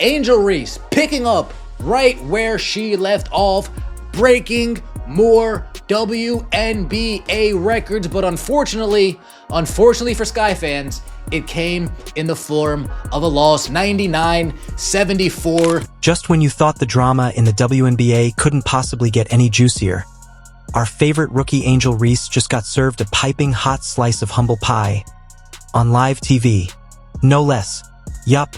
Angel Reese picking up right where she left off, breaking more WNBA records, but unfortunately for Sky fans, it came in the form of a loss, 99-74. Just when you thought the drama in the WNBA couldn't possibly get any juicier, our favorite rookie Angel Reese just got served a piping hot slice of humble pie on live TV. No less. Yup.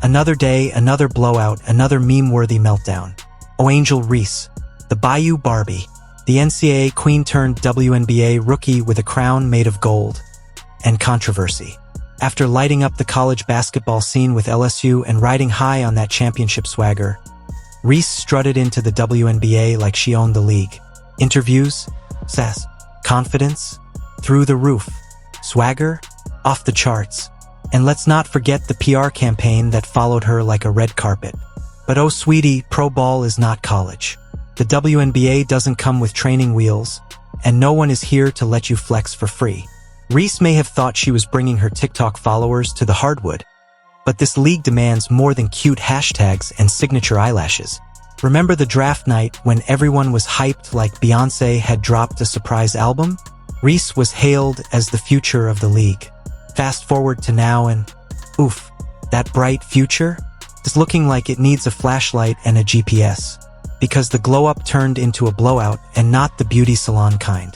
Another day, another blowout, another meme-worthy meltdown. Oh, Angel Reese, the Bayou Barbie, the NCAA queen turned WNBA rookie with a crown made of gold and controversy. After lighting up the college basketball scene with LSU and riding high on that championship swagger, Reese strutted into the WNBA like she owned the league. Interviews, sass, confidence, through the roof, swagger, off the charts. And let's not forget the PR campaign that followed her like a red carpet. But oh sweetie, pro ball is not college. The WNBA doesn't come with training wheels, and no one is here to let you flex for free. Reese may have thought she was bringing her TikTok followers to the hardwood, but this league demands more than cute hashtags and signature eyelashes. Remember the draft night when everyone was hyped like Beyoncé had dropped a surprise album? Reese was hailed as the future of the league. Fast forward to now and, oof, that bright future is looking like it needs a flashlight and a GPS. Because the glow-up turned into a blowout and not the beauty salon kind.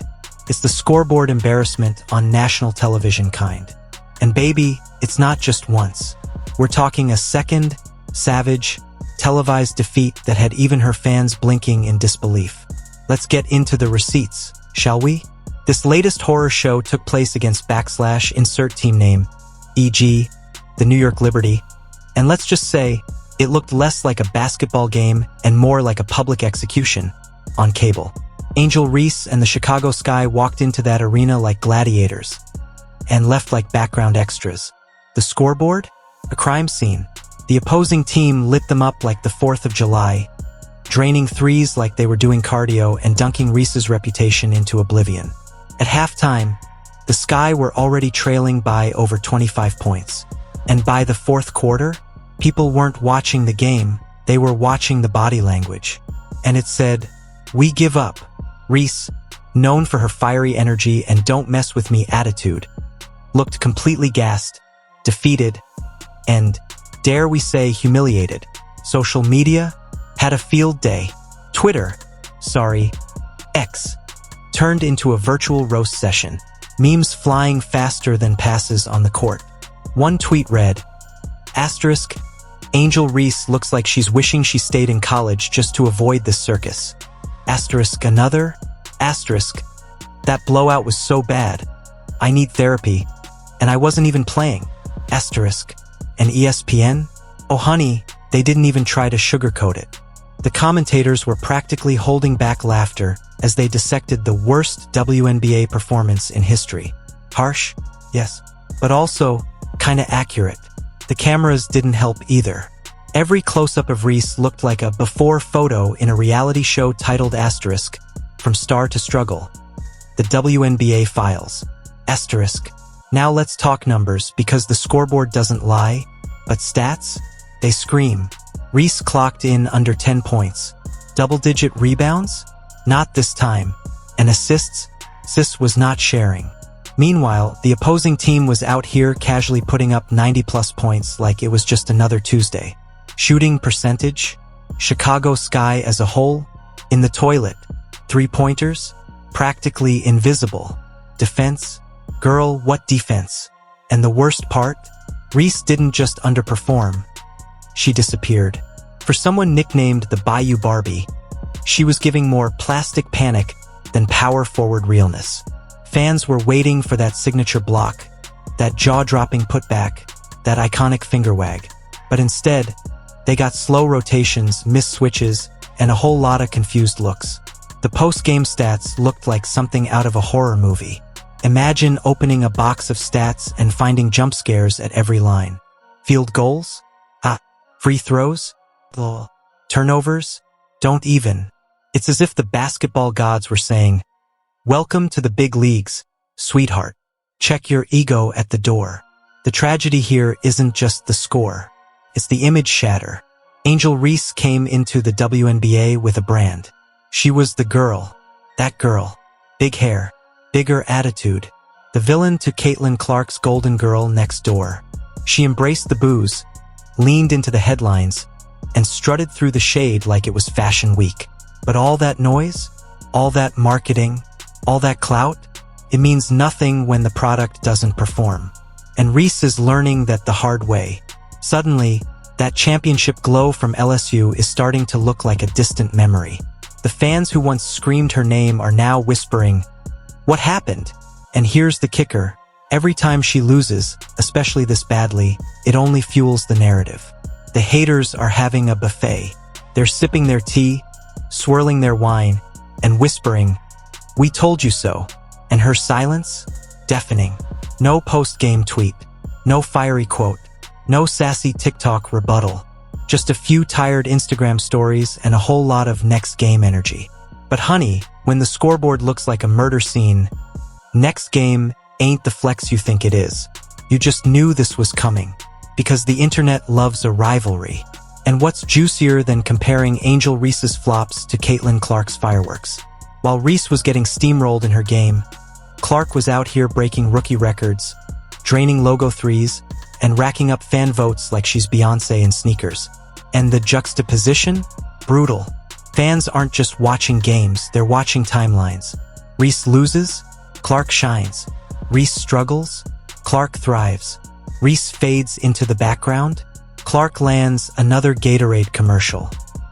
It's the scoreboard embarrassment on national television kind. And baby, it's not just once. We're talking a second, savage, televised defeat that had even her fans blinking in disbelief. Let's get into the receipts, shall we? This latest horror show took place against / insert team name, e.g., the New York Liberty, and let's just say, it looked less like a basketball game and more like a public execution on cable. Angel Reese and the Chicago Sky walked into that arena like gladiators and left like background extras. The scoreboard? A crime scene. The opposing team lit them up like the 4th of July, draining threes like they were doing cardio and dunking Reese's reputation into oblivion. At halftime, the Sky were already trailing by over 25 points. And by the fourth quarter, people weren't watching the game, they were watching the body language. And it said, "We give up." Reese, known for her fiery energy and don't mess with me attitude, looked completely gassed, defeated, and, dare we say, humiliated. Social media had a field day. Twitter, X, turned into a virtual roast session, memes flying faster than passes on the court. One tweet read, *, Angel Reese looks like she's wishing she stayed in college just to avoid this circus. Another, *, that blowout was so bad. I need therapy, and I wasn't even playing. *, and ESPN? Oh honey, they didn't even try to sugarcoat it. The commentators were practically holding back laughter as they dissected the worst WNBA performance in history. Harsh? Yes. But also, kinda accurate. The cameras didn't help either. Every close-up of Reese looked like a before photo in a reality show titled *, From Star to Struggle. The WNBA Files. *. Now let's talk numbers because the scoreboard doesn't lie, but stats? They scream. Reese clocked in under 10 points. Double-digit rebounds? Not this time. And assists? Sis was not sharing. Meanwhile, the opposing team was out here casually putting up 90-plus points like it was just another Tuesday. Shooting percentage? Chicago Sky as a whole? In the toilet. Three-pointers? Practically invisible. Defense? Girl, what defense? And the worst part? Reese didn't just underperform. She disappeared. For someone nicknamed the Bayou Barbie, she was giving more plastic panic than power-forward realness. Fans were waiting for that signature block, that jaw-dropping putback, that iconic finger wag. But instead, they got slow rotations, missed switches, and a whole lot of confused looks. The post-game stats looked like something out of a horror movie. Imagine opening a box of stats and finding jump scares at every line. Field goals? Free throws? Turnovers? Don't even. It's as if the basketball gods were saying, "Welcome to the big leagues, sweetheart. Check your ego at the door." The tragedy here isn't just the score. It's the image shatter. Angel Reese came into the WNBA with a brand. She was the girl. That girl. Big hair. Bigger attitude. The villain to Caitlin Clark's Golden Girl next door. She embraced the booze, leaned into the headlines, and strutted through the shade like it was Fashion Week. But all that noise, all that marketing, all that clout, it means nothing when the product doesn't perform. And Reese is learning that the hard way. Suddenly, that championship glow from LSU is starting to look like a distant memory. The fans who once screamed her name are now whispering, "What happened?" And here's the kicker. Every time she loses, especially this badly, it only fuels the narrative. The haters are having a buffet. They're sipping their tea, swirling their wine, and whispering, "We told you so." And her silence? Deafening. No post-game tweet. No fiery quote. No sassy TikTok rebuttal. Just a few tired Instagram stories and a whole lot of next game energy. But honey, when the scoreboard looks like a murder scene, next game ain't the flex you think it is. You just knew this was coming. Because the internet loves a rivalry. And what's juicier than comparing Angel Reese's flops to Caitlin Clark's fireworks? While Reese was getting steamrolled in her game, Clark was out here breaking rookie records, draining logo threes, and racking up fan votes like she's Beyoncé in sneakers. And the juxtaposition? Brutal. Fans aren't just watching games, they're watching timelines. Reese loses, Clark shines. Reese struggles, Clark thrives. Reese fades into the background, Clark lands another Gatorade commercial.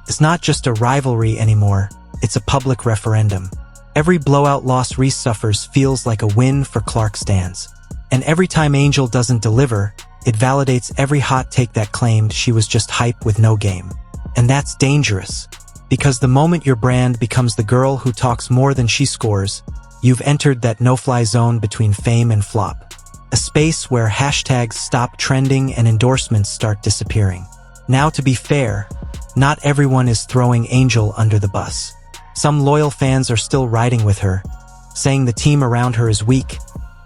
It's not just a rivalry anymore, it's a public referendum. Every blowout loss Reese suffers feels like a win for Clark stans. And every time Angel doesn't deliver, it validates every hot take that claimed she was just hype with no game. And that's dangerous. Because the moment your brand becomes the girl who talks more than she scores, you've entered that no-fly zone between fame and flop. A space where hashtags stop trending and endorsements start disappearing. Now, to be fair, not everyone is throwing Angel under the bus. Some loyal fans are still riding with her, saying the team around her is weak,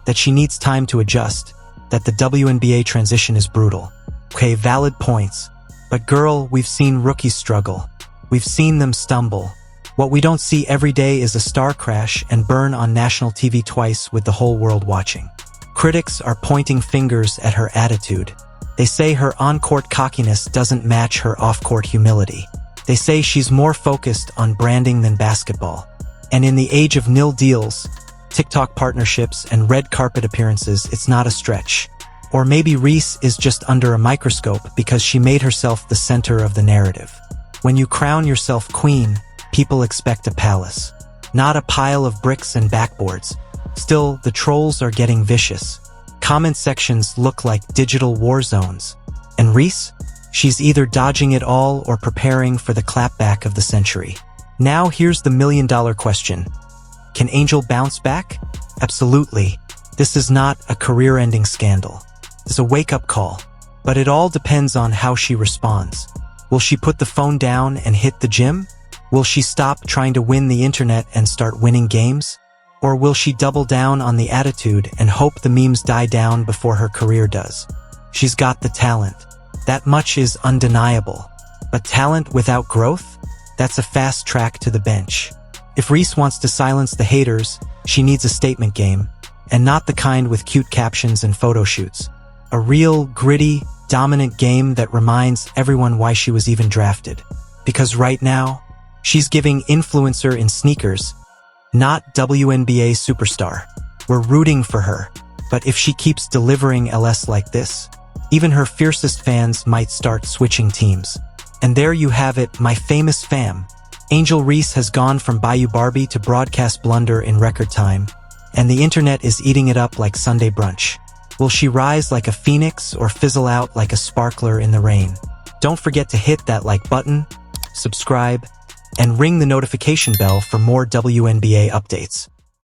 that she needs time to adjust, that the WNBA transition is brutal. Okay, valid points. But girl, we've seen rookies struggle. We've seen them stumble. What we don't see every day is a star crash and burn on national TV twice with the whole world watching. Critics are pointing fingers at her attitude. They say her on-court cockiness doesn't match her off-court humility. They say she's more focused on branding than basketball. And in the age of nil deals, TikTok partnerships, and red carpet appearances, it's not a stretch. Or maybe Reese is just under a microscope because she made herself the center of the narrative. When you crown yourself queen, people expect a palace, not a pile of bricks and backboards. Still, the trolls are getting vicious. Comment sections look like digital war zones. And Reese? She's either dodging it all or preparing for the clapback of the century. Now here's the million-dollar question. Can Angel bounce back? Absolutely. This is not a career-ending scandal. It's a wake-up call. But it all depends on how she responds. Will she put the phone down and hit the gym? Will she stop trying to win the internet and start winning games? Or will she double down on the attitude and hope the memes die down before her career does? She's got the talent. That much is undeniable. But talent without growth? That's a fast track to the bench. If Reese wants to silence the haters, she needs a statement game, and not the kind with cute captions and photo shoots. A real, gritty, dominant game that reminds everyone why she was even drafted. Because right now, she's giving influencer in sneakers, not WNBA superstar. We're rooting for her, but if she keeps delivering LS like this, even her fiercest fans might start switching teams. And there you have it, my famous fam. Angel Reese has gone from Bayou Barbie to broadcast blunder in record time, and the internet is eating it up like Sunday brunch. Will she rise like a phoenix or fizzle out like a sparkler in the rain? Don't forget to hit that like button, subscribe, and ring the notification bell for more WNBA updates.